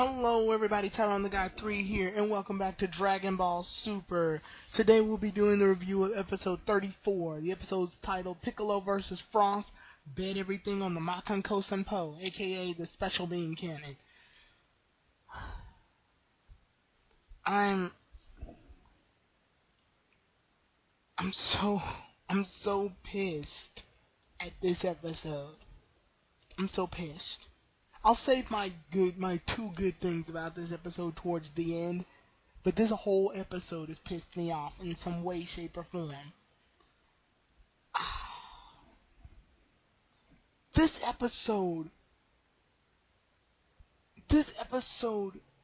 Hello everybody, Tyrone the Guy 3 here, and welcome back to Dragon Ball Super. Today we'll be doing the review of episode 34. The episode's titled Piccolo vs. Frost, Bet Everything on the Makan Kosenpo, aka the Special Beam Cannon. I'm so pissed at this episode. I'm so pissed. I'll save my two good things about this episode towards the end, but this whole episode has pissed me off in some way, shape, or form. This episode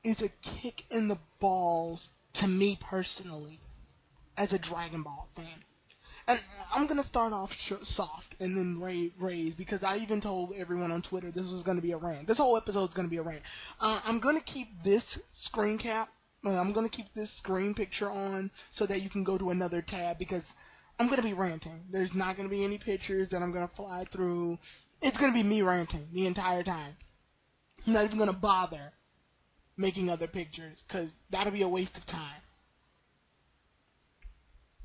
is a kick in the balls to me personally, as a Dragon Ball fan. And I'm going to start off soft and then raise, because I even told everyone on Twitter this was going to be a rant. This whole episode is going to be a rant. I'm going to keep this screen cap. I'm going to keep this screen picture on so that you can go to another tab, because I'm going to be ranting. There's not going to be any pictures that I'm going to fly through. It's going to be me ranting the entire time. I'm not even going to bother making other pictures, because that'll be a waste of time.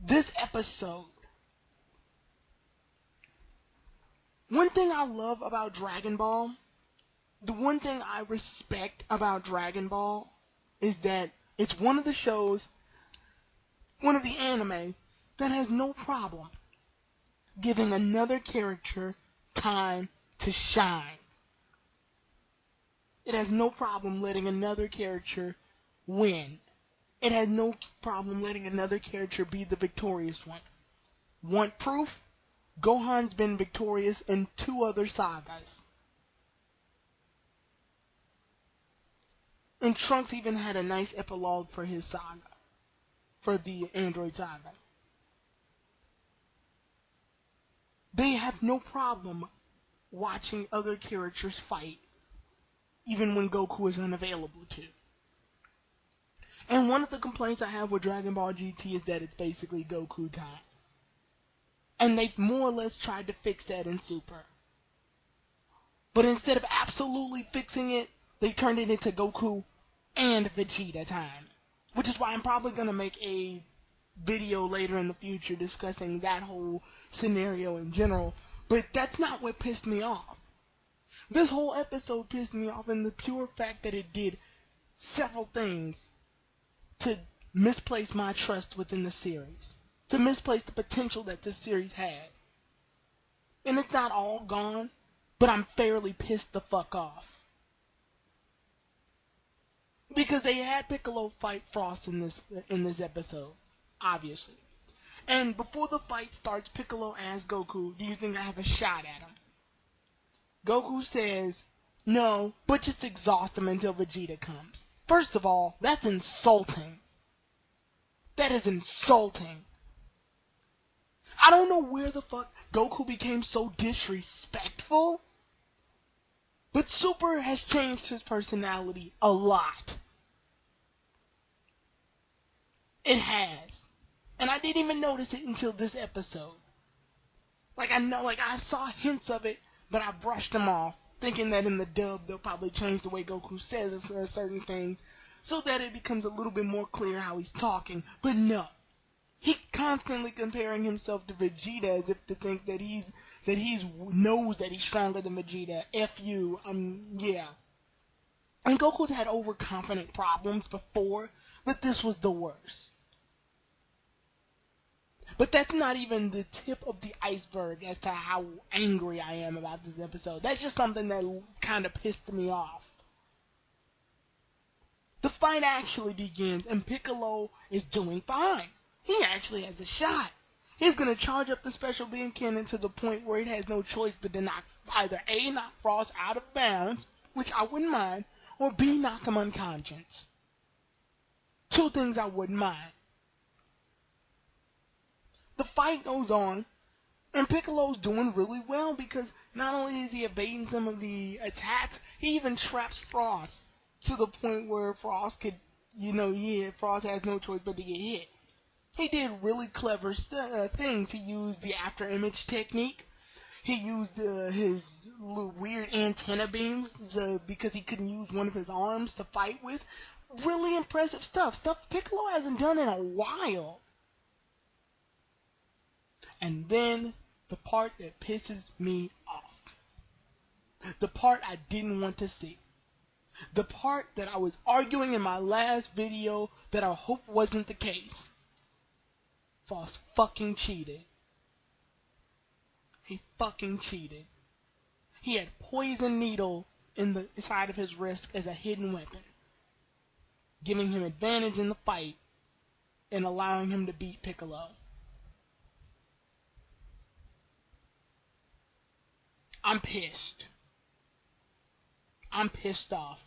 This episode, one thing I love about Dragon Ball, the one thing I respect about Dragon Ball, is that it's one of the shows, one of the anime, that has no problem giving another character time to shine. It has no problem letting another character win. It has no problem letting another character be the victorious one. Want proof? Gohan's been victorious in 2 other sagas. And Trunks even had a nice epilogue for his saga. For the Android saga. They have no problem watching other characters fight, even when Goku is unavailable to. And one of the complaints I have with Dragon Ball GT is that it's basically Goku time. And they've more or less tried to fix that in Super. But instead of absolutely fixing it, they turned it into Goku and Vegeta time. Which is why I'm probably going to make a video later in the future discussing that whole scenario in general. But that's not what pissed me off. This whole episode pissed me off in the pure fact that it did several things to misplace my trust within the series. To misplace the potential that this series had. And it's not all gone, but I'm fairly pissed the fuck off. Because they had Piccolo fight Frost in this episode, obviously. And before the fight starts, Piccolo asks Goku, "Do you think I have a shot at him?" Goku says, "No, but just exhaust him until Vegeta comes." First of all, that's insulting. That is insulting. I don't know where the fuck Goku became so disrespectful, but Super has changed his personality a lot. It has. And I didn't even notice it until this episode. I saw hints of it, but I brushed them off, thinking that in the dub they'll probably change the way Goku says certain things, so that it becomes a little bit more clear how he's talking. But no. He constantly comparing himself to Vegeta as if to think that he knows that he's stronger than Vegeta. F you. Yeah. And Goku's had overconfident problems before, but this was the worst. But that's not even the tip of the iceberg as to how angry I am about this episode. That's just something that kind of pissed me off. The fight actually begins, and Piccolo is doing fine. He actually has a shot. He's going to charge up the Special Beam Cannon to the point where it has no choice but to knock either A, knock Frost out of bounds, which I wouldn't mind, or B, knock him unconscious. 2 things I wouldn't mind. The fight goes on, and Piccolo's doing really well, because not only is he evading some of the attacks, he even traps Frost to the point where Frost could, Frost has no choice but to get hit. He did really clever things. He used the after image technique. he used his weird antenna beams because he couldn't use one of his arms to fight with. Really impressive stuff. Stuff Piccolo hasn't done in a while. And then the part that pisses me off. The part I didn't want to see. The part that I was arguing in my last video that I hope wasn't the case. Frost fucking cheated. He fucking cheated. He had poison needle in the side of his wrist as a hidden weapon, giving him advantage in the fight and allowing him to beat Piccolo. I'm pissed. I'm pissed off.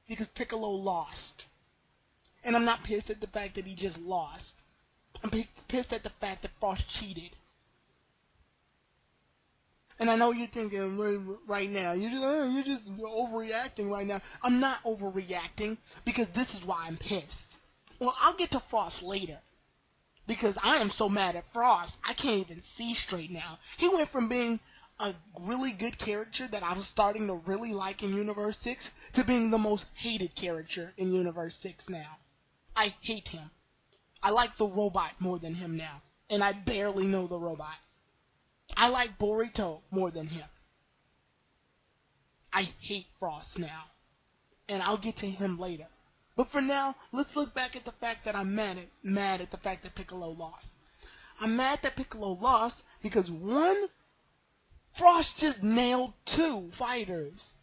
Because Piccolo lost. And I'm not pissed at the fact that he just lost. I'm pissed at the fact that Frost cheated. And I know you're thinking right now, you're just overreacting right now. I'm not overreacting because this is why I'm pissed. Well, I'll get to Frost later. Because I am so mad at Frost, I can't even see straight now. He went from being a really good character that I was starting to really like in Universe 6 to being the most hated character in Universe 6 now. I hate him. I like the robot more than him now. And I barely know the robot. I like Boruto more than him. I hate Frost now. And I'll get to him later. But for now, let's look back at the fact that I'm mad at the fact that Piccolo lost. I'm mad that Piccolo lost because one, Frost just nailed 2 fighters.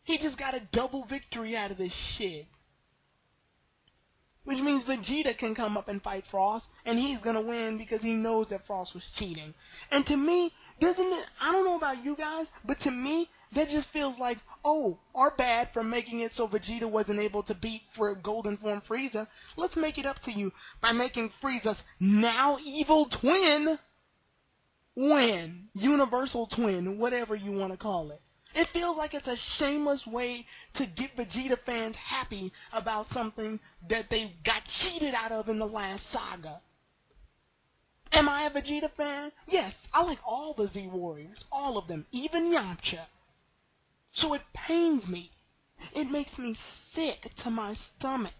He just got a double victory out of this shit. Which means Vegeta can come up and fight Frost, and he's gonna win because he knows that Frost was cheating. And to me, I don't know about you guys, but to me, that just feels like, oh, our bad for making it so Vegeta wasn't able to beat for Golden Form Frieza. Let's make it up to you by making Frieza's now evil twin win. Universal twin, whatever you want to call it. It feels like it's a shameless way to get Vegeta fans happy about something that they got cheated out of in the last saga. Am I a Vegeta fan? Yes, I like all the Z Warriors, all of them, even Yamcha. So it pains me. It makes me sick to my stomach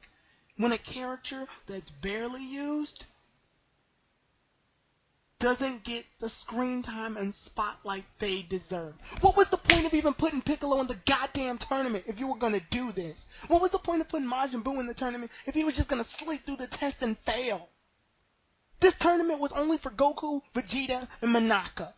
when a character that's barely used doesn't get the screen time and spotlight they deserve. What was the point of even putting Piccolo in the goddamn tournament if you were going to do this? What was the point of putting Majin Buu in the tournament if he was just going to sleep through the test and fail? This tournament was only for Goku, Vegeta, and Monaka.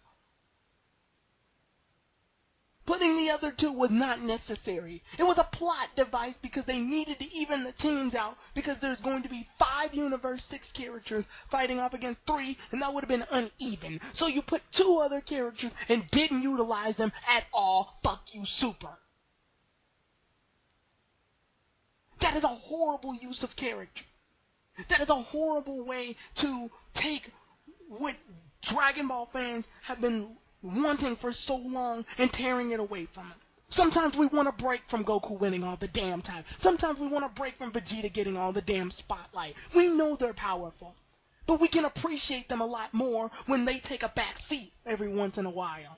Putting the other 2 was not necessary. It was a plot device because they needed to even the teams out because there's going to be 5 Universe 6 characters fighting off against 3, and that would have been uneven. So you put 2 other characters and didn't utilize them at all. Fuck you, Super. That is a horrible use of character. That is a horrible way to take what Dragon Ball fans have been wanting for so long and tearing it away from them. Sometimes we want a break from Goku winning all the damn time. Sometimes we want a break from Vegeta getting all the damn spotlight. We know they're powerful, but we can appreciate them a lot more when they take a back seat every once in a while.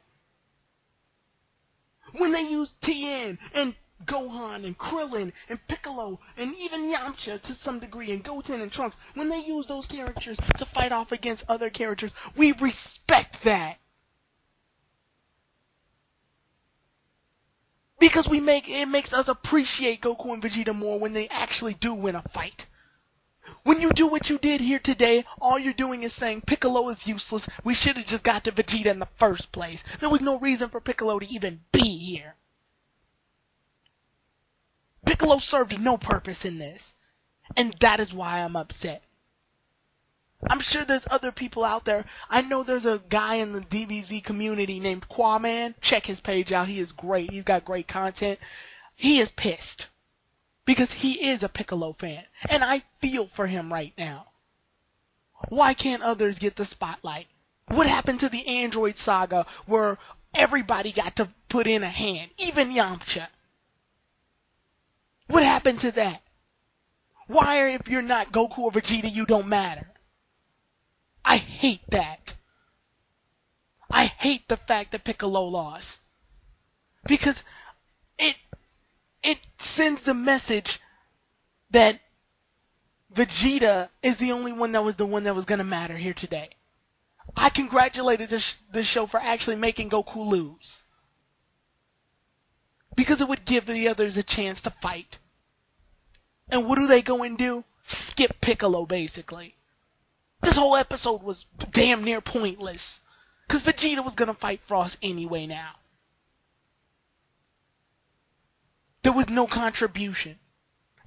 When they use Tien and Gohan and Krillin and Piccolo and even Yamcha to some degree and Goten and Trunks, when they use those characters to fight off against other characters, we respect that. Because it makes us appreciate Goku and Vegeta more when they actually do win a fight. When you do what you did here today, all you're doing is saying Piccolo is useless. We should have just got to Vegeta in the first place. There was no reason for Piccolo to even be here. Piccolo served no purpose in this. And that is why I'm upset. I'm sure there's other people out there. I know there's a guy in the DBZ community named Quaman. Check his page out. He is great. He's got great content. He is pissed because he is a Piccolo fan. And I feel for him right now. Why can't others get the spotlight? What happened to the Android saga where everybody got to put in a hand? Even Yamcha. What happened to that? Why, if you're not Goku or Vegeta, you don't matter? I hate that. I hate the fact that Piccolo lost. Because it sends the message that Vegeta is the only one that was going to matter here today. I congratulated this show for actually making Goku lose. Because it would give the others a chance to fight. And what do they go and do? Skip Piccolo, basically. This whole episode was damn near pointless. Because Vegeta was going to fight Frost anyway now. There was no contribution.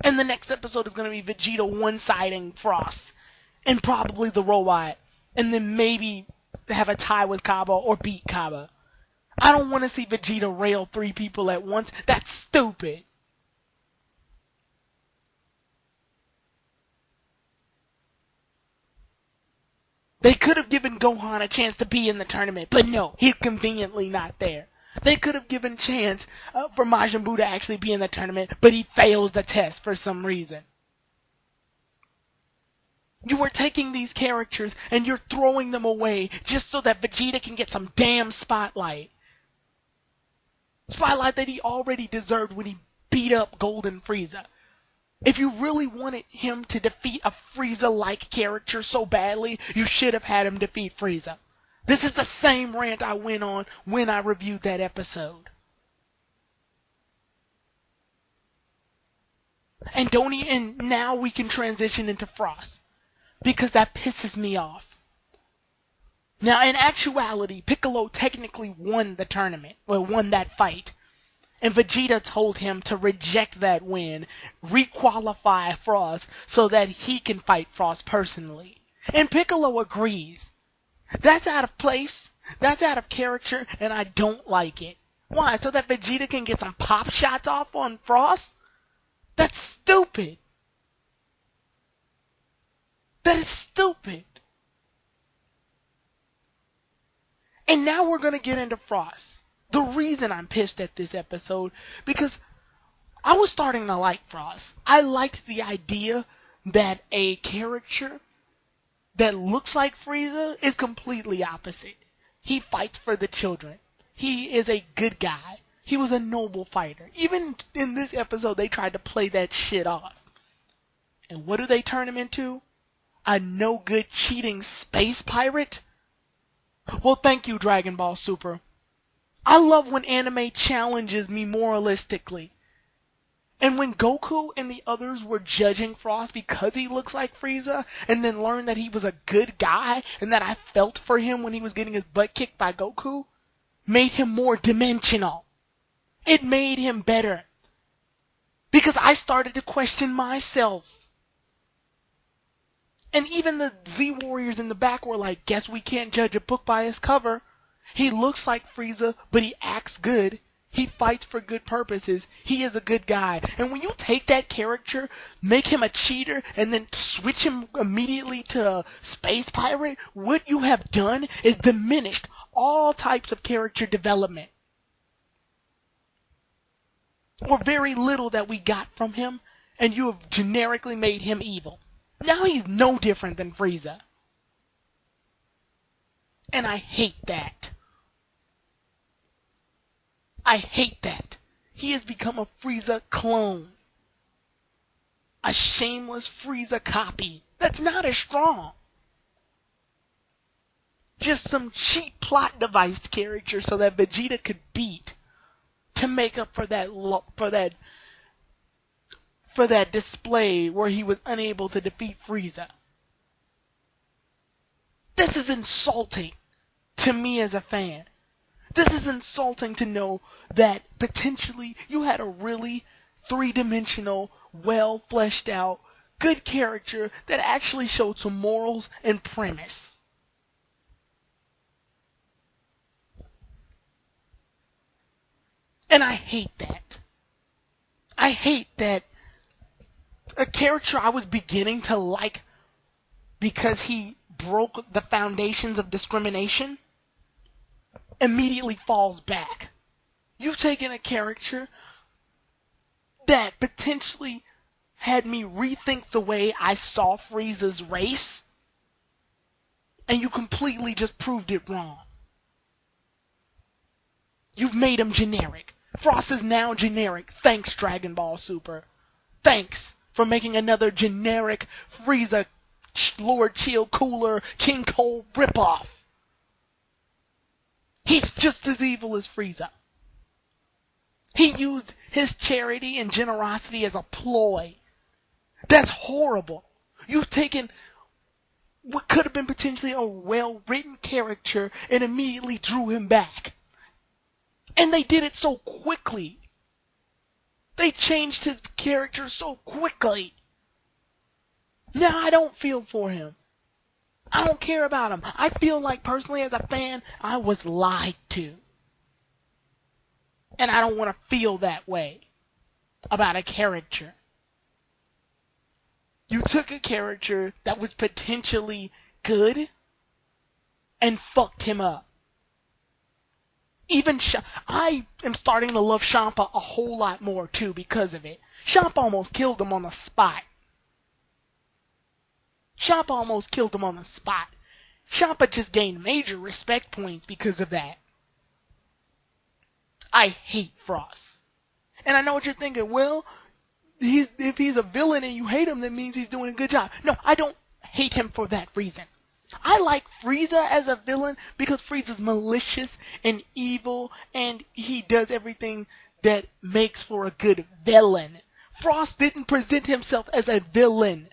And the next episode is going to be Vegeta one-siding Frost. And probably the robot. And then maybe have a tie with Kaba or beat Kaba. I don't want to see Vegeta rail 3 people at once. That's stupid. They could have given Gohan a chance to be in the tournament, but no, he's conveniently not there. They could have given chance for Majin Buu to actually be in the tournament, but he fails the test for some reason. You are taking these characters and you're throwing them away just so that Vegeta can get some damn spotlight. Spotlight that he already deserved when he beat up Golden Frieza. If you really wanted him to defeat a Frieza-like character so badly, you should have had him defeat Frieza. This is the same rant I went on when I reviewed that episode. And now we can transition into Frost. Because that pisses me off. Now, in actuality, Piccolo technically won the tournament. Well, won that fight. And Vegeta told him to reject that win, requalify Frost, so that he can fight Frost personally. And Piccolo agrees. That's out of place. That's out of character, and I don't like it. Why? So that Vegeta can get some pop shots off on Frost? That's stupid. That is stupid. And now we're going to get into Frost. The reason I'm pissed at this episode, because I was starting to like Frost. I liked the idea that a character that looks like Frieza is completely opposite. He fights for the children. He is a good guy. He was a noble fighter. Even in this episode, they tried to play that shit off. And what do they turn him into? A no-good cheating space pirate? Well, thank you, Dragon Ball Super. I love when anime challenges me moralistically. And when Goku and the others were judging Frost because he looks like Frieza, and then learned that he was a good guy, and that I felt for him when he was getting his butt kicked by Goku, made him more dimensional. It made him better. Because I started to question myself. And even the Z-Warriors in the back were like, guess we can't judge a book by its cover. He looks like Frieza, but he acts good. He fights for good purposes. He is a good guy. And when you take that character, make him a cheater, and then switch him immediately to a space pirate, what you have done is diminished all types of character development. Or very little that we got from him, and you have generically made him evil. Now he's no different than Frieza. And I hate that. I hate that. He has become a Frieza clone. A shameless Frieza copy. That's not as strong. Just some cheap plot device character so that Vegeta could beat to make up for that display where he was unable to defeat Frieza. This is insulting to me as a fan. This is insulting to know that potentially you had a really three-dimensional, well-fleshed out, good character that actually showed some morals and premise. And I hate that. I hate that a character I was beginning to like because he broke the foundations of discrimination immediately falls back. You've taken a character that potentially had me rethink the way I saw Frieza's race, and you completely just proved it wrong. You've made him generic. Frost is now generic. Thanks, Dragon Ball Super. Thanks for making another generic Frieza, Lord Chill Cooler, King Cold ripoff. He's just as evil as Frieza. He used his charity and generosity as a ploy. That's horrible. You've taken what could have been potentially a well-written character and immediately drew him back. And they did it so quickly. They changed his character so quickly. Now I don't feel for him. I don't care about him. I feel like personally as a fan, I was lied to. And I don't want to feel that way about a character. You took a character that was potentially good and fucked him up. Even I am starting to love Champa a whole lot more too because of it. Champa almost killed him on the spot. Champa just gained major respect points because of that. I hate Frost. And I know what you're thinking. Well, if he's a villain and you hate him, that means he's doing a good job. No, I don't hate him for that reason. I like Frieza as a villain because Frieza's malicious and evil and he does everything that makes for a good villain. Frost didn't present himself as a villain.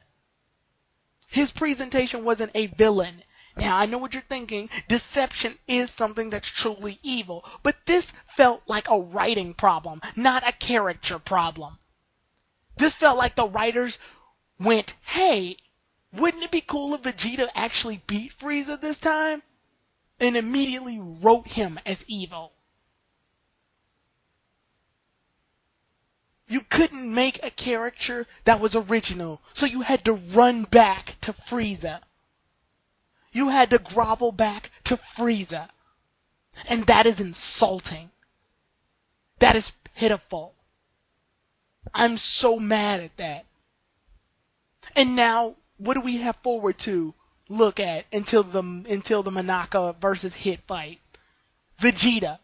His presentation wasn't a villain. Now, I know what you're thinking. Deception is something that's truly evil. But this felt like a writing problem, not a character problem. This felt like the writers went, hey, wouldn't it be cool if Vegeta actually beat Frieza this time? And immediately wrote him as evil. You couldn't make a character that was original, so you had to run back to Frieza. You had to grovel back to Frieza. And that is insulting. That is pitiful. I'm so mad at that. And now, what do we have forward to look at until the Monaka versus Hit fight? Vegeta.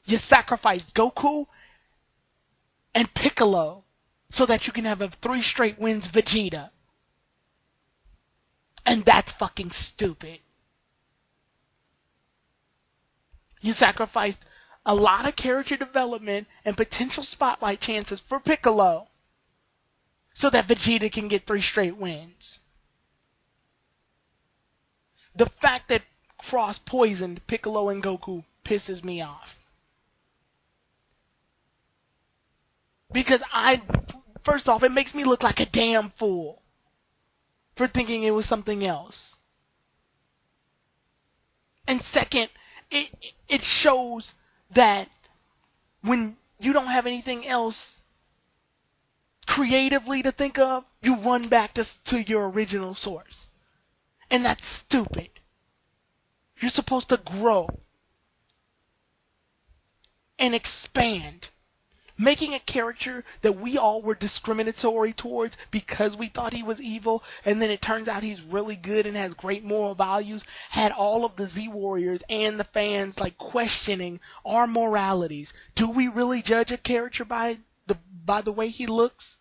You sacrificed Goku and Piccolo so that you can have a 3 straight wins Vegeta. And that's fucking stupid. You sacrificed a lot of character development and potential spotlight chances for Piccolo so that Vegeta can get 3 straight wins. The fact that Frost poisoned Piccolo and Goku pisses me off. Because first off, it makes me look like a damn fool for thinking it was something else. And second, it shows that when you don't have anything else creatively to think of, you run back to your original source. And that's stupid. You're supposed to grow and expand. Making a character that we all were discriminatory towards because we thought he was evil, and then it turns out he's really good and has great moral values, had all of the Z Warriors and the fans like questioning our moralities. Do we really judge a character by the way he looks?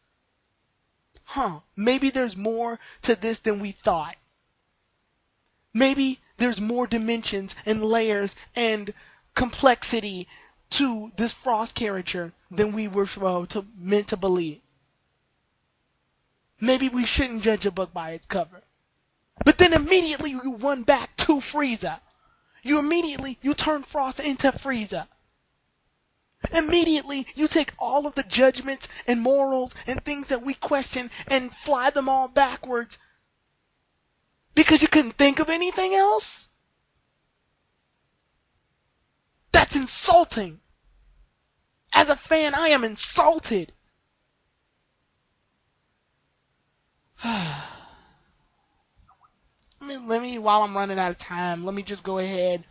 Maybe there's more to this than we thought. Maybe there's more dimensions and layers and complexity to this Frost character than we were meant to believe. Maybe we shouldn't judge a book by its cover. But then immediately you run back to Frieza. You turn Frost into Frieza. Immediately you take all of the judgments and morals and things that we question and fly them all backwards because you couldn't think of anything else? That's insulting. As a fan, I am insulted. While I'm running out of time, let me just go ahead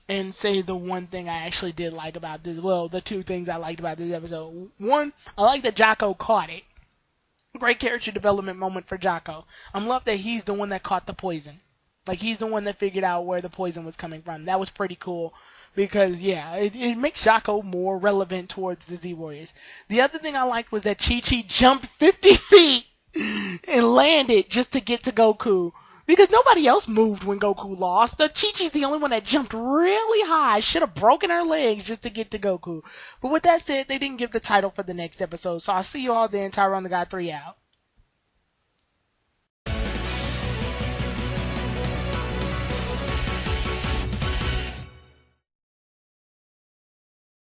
and say the one thing I actually did like about this. Well, the 2 things I liked about this episode. One, I like that Jocko caught it. Great character development moment for Jocko. I'm love that he's the one that caught the poison. Like, he's the one that figured out where the poison was coming from. That was pretty cool. Because, yeah, it makes Shako more relevant towards the Z Warriors. The other thing I liked was that Chi-Chi jumped 50 feet and landed just to get to Goku. Because nobody else moved when Goku lost. The Chi-Chi's the only one that jumped really high. Should have broken her legs just to get to Goku. But with that said, they didn't give the title for the next episode. So I'll see you all then. Tyrone the God 3 out.